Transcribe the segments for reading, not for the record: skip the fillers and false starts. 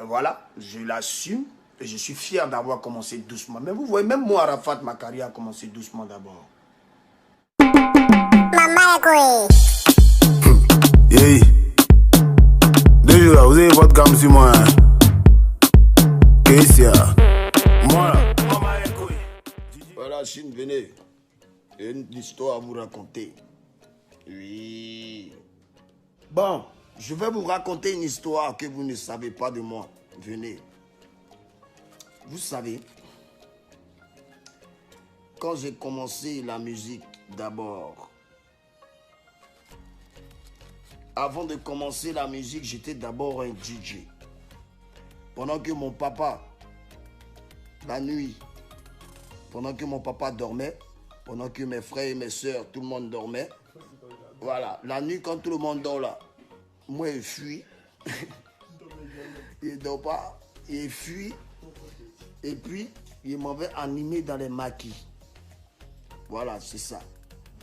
voilà, je l'assume et je suis fier d'avoir commencé doucement. Mais vous voyez, même moi, Arafat, ma carrière a commencé doucement d'abord. Maman quoi? Yeah. 2 jours là, vous avez votre gamme sur moi. Qu'est-ce qu'il y a? Moi là. Voilà, Chine, venez. J'ai une histoire à vous raconter. Oui. Bon, je vais vous raconter une histoire que vous ne savez pas de moi. Venez. Vous savez, quand j'ai commencé la musique d'abord, avant de commencer la musique, j'étais d'abord un DJ. Pendant que mon papa, la nuit, pendant que mon papa dormait, pendant que mes frères et mes soeurs, tout le monde dormait, voilà, la nuit quand tout le monde dort là, moi je fuis, il ne dort pas, il fuit, et puis il m'avait animé dans les maquis. Voilà, c'est ça.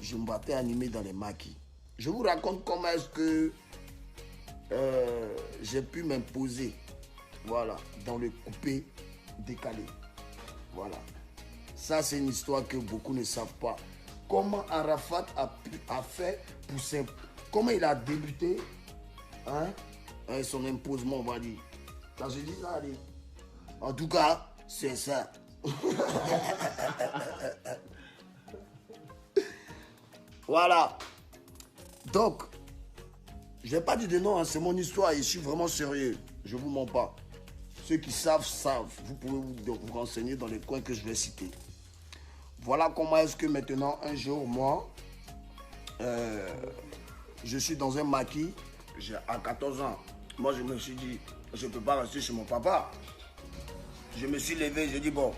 Je m'avais animé dans les maquis. Je vous raconte comment est-ce que j'ai pu m'imposer, voilà, dans le coupé décalé. Voilà. Ça, c'est une histoire que beaucoup ne savent pas. Comment Arafat a fait pour comment il a débuté, hein, son imposement, on va dire. Quand je dis ça, allez. En tout cas, c'est ça. Voilà. Donc, je n'ai pas dit de non, hein, c'est mon histoire et je suis vraiment sérieux. Je ne vous mens pas. Ceux qui savent, savent. Vous pouvez vous renseigner dans les coins que je vais citer. Voilà comment est-ce que maintenant, un jour, moi, je suis dans un maquis, à 14 ans. Moi, je me suis dit, je ne peux pas rester chez mon papa. Je me suis levé, j'ai dit, bon,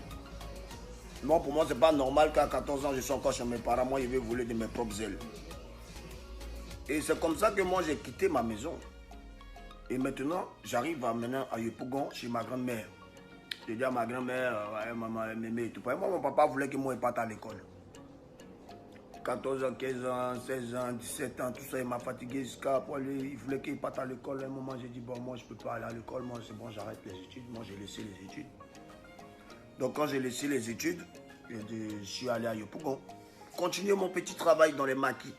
non, pour moi, ce n'est pas normal qu'à 14 ans, je suis encore chez mes parents. Moi, je vais voler de mes propres ailes. Et c'est comme ça que moi, j'ai quitté ma maison. Et maintenant, j'arrive maintenant à Yopougon, chez ma grand-mère. Je dis à ma grand-mère, ouais, maman, mémé et tout. Moi, mon papa voulait que moi, je parte à l'école. 14 ans, 15 ans, 16 ans, 17 ans, tout ça, il m'a fatigué jusqu'à pour aller. Il voulait qu'il parte à l'école. À un moment, j'ai dit, bon, moi, je ne peux pas aller à l'école. Moi, c'est bon, j'arrête les études. Moi, j'ai laissé les études. Donc, quand j'ai laissé les études, je suis allé à Yopougon. Continuer mon petit travail dans les maquis.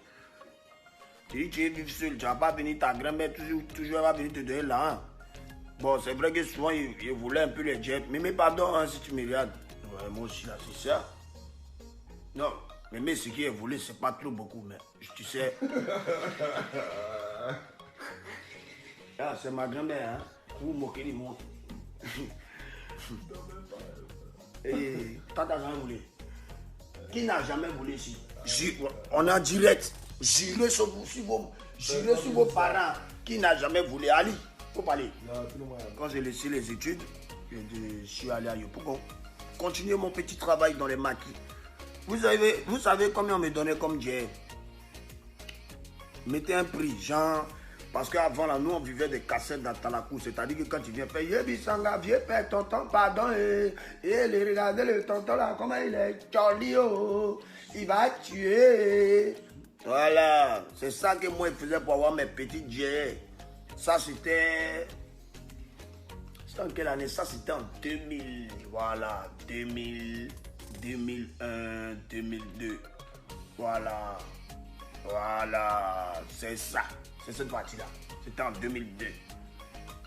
Tu dis, tu es vivre seul, tu ne vas pas venir, ta grand-mère, toujours elle va venir te donner là. Hein. Bon, c'est vrai que souvent, il voulait un peu les jets. Mais pardon, hein, si tu me regardes. Ouais, moi aussi, là, c'est ça. Non, mais ce qu'il voulu, c'est pas trop beaucoup, mais tu sais. Ah, c'est ma grand-mère, hein. Vous moquez de moi. Et tata n'a jamais voulu. Qui n'a jamais voulu ici? On a direct. Jurez sur vos parents. Qui n'a jamais voulu? Ali, faut parler. Quand j'ai laissé les études, je suis allé à Yopougon. Continuer mon petit travail dans les maquis. Vous savez combien on me donnait comme jet? Mettez un prix, genre. Parce qu'avant, là, nous, on vivait des cassettes dans Talakou. C'est-à-dire que quand tu viens faire, Yébissanga, vieux père, tonton, pardon, et regardez le tonton là, comment il est, Charlie, oh, il va tuer. Voilà, c'est ça que moi, je faisais pour avoir mes petits jets. Ça, c'était. C'était en quelle année? Ça, c'était en 2000. Voilà, 2000, 2001, 2002. Voilà. Voilà, c'est ça. C'est cette partie-là. C'était en 2002.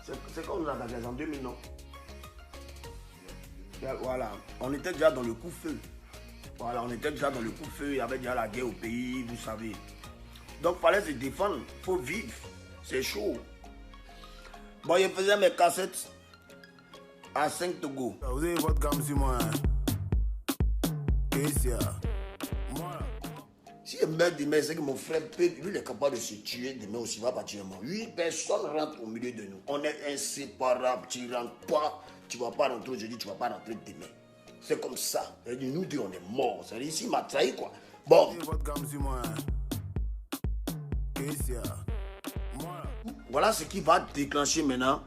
C'est quand on a en 2000, non? Voilà. On était déjà dans le coup-feu. Voilà, on était déjà dans le coup-feu. Il y avait déjà la guerre au pays, vous savez. Donc, il fallait se défendre. Il faut vivre. C'est chaud. Bon, je faisais mes cassettes à 5 Togo. Vous avez votre gamme sur moi. Qu'est-ce qu'il y a? Moi. Si je meurs demain, c'est que mon frère, lui, il est capable de se tuer demain aussi, il va partir moi. 8 personnes rentrent au milieu de nous. On est inséparables. Tu ne rentres pas, tu ne vas pas rentrer aujourd'hui, tu ne vas pas rentrer demain. C'est comme ça. Nous deux, on est morts. C'est ici, il m'a trahi, quoi. Bon. Voilà ce qui va déclencher maintenant.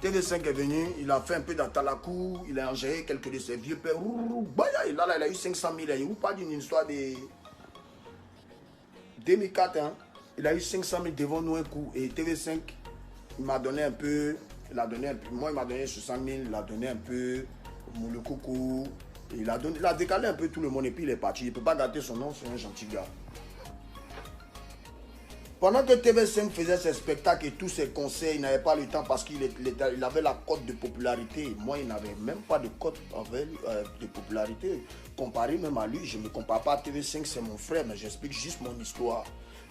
TV5 est venu, il a fait un peu d'Atalakou, il a ingéré quelques de ses vieux pères. Il a eu 500 000. Il vous parle d'une histoire de 2004. Hein. Il a eu 500 000 devant nous un coup. Et TV5, il m'a donné un peu. Moi, il m'a donné 60 000. Il a donné un peu. Le coucou. Il a décalé un peu tout le monde. Et puis il est parti. Il ne peut pas gâter son nom. C'est un gentil gars. Pendant que TV5 faisait ses spectacles et tous ses concerts, il n'avait pas le temps parce qu'il avait la cote de popularité. Moi, il n'avait même pas de cote de popularité. Comparé même à lui, je ne me compare pas à TV5, c'est mon frère, mais j'explique juste mon histoire.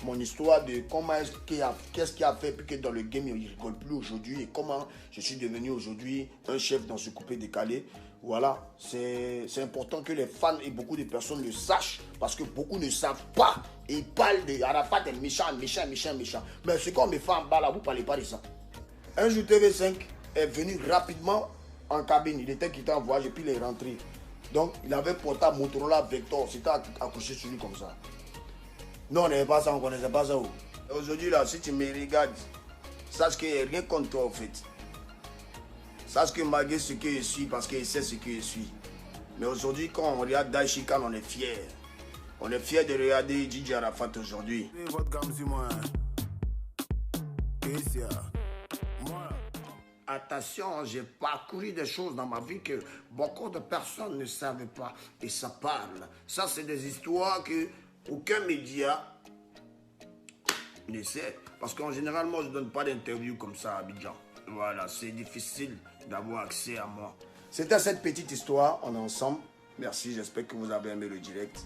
Mon histoire de comment qu'est-ce qu'il a fait puis que dans le game, il ne rigole plus aujourd'hui et comment je suis devenu aujourd'hui un chef dans ce coupé décalé. Voilà, c'est important que les fans et beaucoup de personnes le sachent parce que beaucoup ne savent pas. Et ils parlent de Arafat est méchant. Mais ce qu'on me fait en bas là, vous ne parlez pas de ça. Un jour, TV5 est venu rapidement en cabine. Il était quitté en voyage et puis il est rentré. Donc, il avait porté un Motorola Vector. C'était accroché sur lui comme ça. Non, on n'avait pas ça, on ne connaissait pas ça. Aujourd'hui, là, si tu me regardes, sache qu'il n'y a rien contre toi, en fait. Sache que malgré ce que je suis, parce qu'il sait ce que je suis. Mais aujourd'hui, quand on regarde Daishikan, on est fiers. On est fiers de regarder DJ Arafat aujourd'hui. Attention, j'ai parcouru des choses dans ma vie que beaucoup de personnes ne savent pas. Et ça parle. Ça, c'est des histoires que aucun média ne sait. Parce qu'en général, moi, je ne donne pas d'interview comme ça à Abidjan. Voilà, c'est difficile d'avoir accès à moi. C'était cette petite histoire, on est ensemble. Merci, j'espère que vous avez aimé le direct.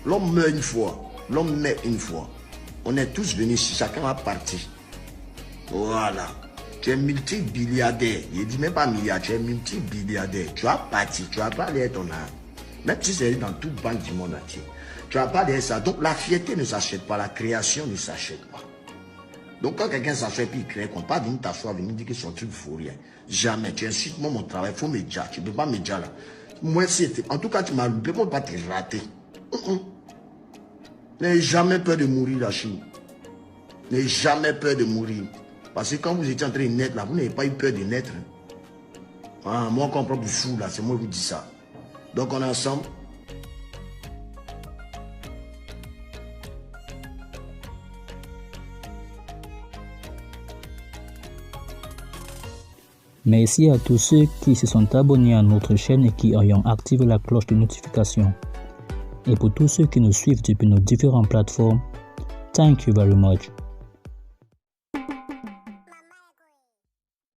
L'homme meurt une fois, l'homme naît une fois. On est tous venus ici, chacun a parti. Voilà. Tu es multi-milliardaire. Je ne dis même pas milliardaire, tu es multi-milliardaire. Tu as parti, tu as pas l'air ton âme. Même si c'est dans toute banque du monde entier. Tu as pas l'air ça. Donc la fierté ne s'achète pas, la création ne s'achète pas. Donc quand quelqu'un s'achète et il crée, qu'on ne peut pas venir t'asseoir, venir dire que son truc ne faut rien. Jamais. Tu insultes moi mon travail, il faut me dire. Tu ne peux pas me dire là. Moi, en tout cas, tu m'as loupé, moi, pas te rater. N'ayez jamais peur de mourir, la Chine. N'ayez jamais peur de mourir. Parce que quand vous étiez en train de naître, là, vous n'avez pas eu peur de naître. Ah, moi, quand on prend du chou, là, c'est moi qui vous dis ça. Donc, on est ensemble. Merci à tous ceux qui se sont abonnés à notre chaîne et qui ont activé la cloche de notification. Et pour tous ceux qui nous suivent depuis nos différentes plateformes, thank you very much.